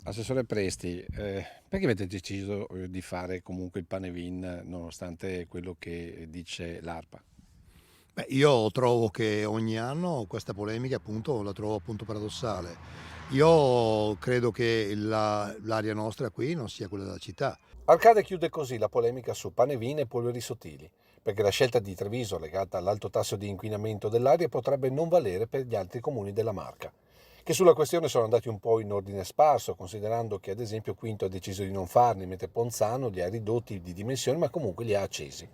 Assessore Presti, perché avete deciso di fare comunque il pane vin nonostante quello che dice l'ARPA? Beh, io trovo che ogni anno questa polemica appunto la trovo appunto paradossale. Io credo che l'area nostra qui non sia quella della città. Arcade chiude così la polemica su pane vin e polveri sottili, perché la scelta di Treviso legata all'alto tasso di inquinamento dell'aria potrebbe non valere per gli altri comuni della Marca, che sulla questione sono andati un po' in ordine sparso, considerando che ad esempio Quinto ha deciso di non farli, mentre Ponzano li ha ridotti di dimensioni ma comunque li ha accesi.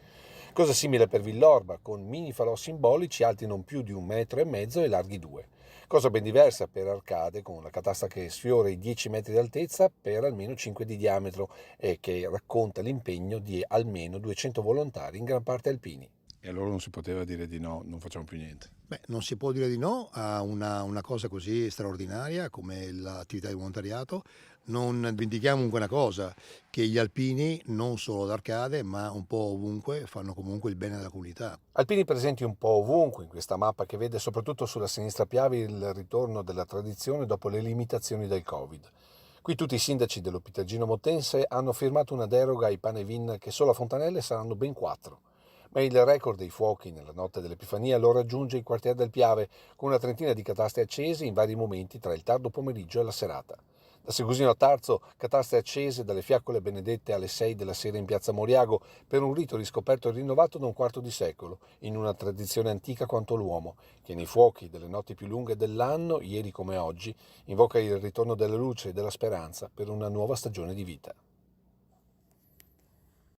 Cosa simile per Villorba, con mini falò simbolici alti non più di 1,5 metri e larghi 2. Cosa ben diversa per Arcade, con la catasta che sfiora i 10 metri di altezza per almeno 5 di diametro e che racconta l'impegno di almeno 200 volontari, in gran parte alpini. E allora non si poteva dire di no, non facciamo più niente. Beh, non si può dire di no a una cosa così straordinaria come l'attività di volontariato. Non dimentichiamo comunque una cosa, che gli alpini, non solo ad Arcade, ma un po' ovunque, fanno comunque il bene della comunità. Alpini presenti un po' ovunque in questa mappa che vede soprattutto sulla sinistra Piave il ritorno della tradizione dopo le limitazioni del Covid. Qui tutti i sindaci dell'Opitaggino Motense hanno firmato una deroga ai pane vin che solo a Fontanelle saranno ben 4. Ma il record dei fuochi nella notte dell'Epifania lo raggiunge il quartiere del Piave, con una trentina di cataste accese in vari momenti tra il tardo pomeriggio e la serata. Da Segusino a Tarzo, cataste accese dalle fiaccole benedette alle 6 della sera in piazza Moriago per un rito riscoperto e rinnovato da un quarto di secolo, in una tradizione antica quanto l'uomo, che nei fuochi delle notti più lunghe dell'anno, ieri come oggi, invoca il ritorno della luce e della speranza per una nuova stagione di vita.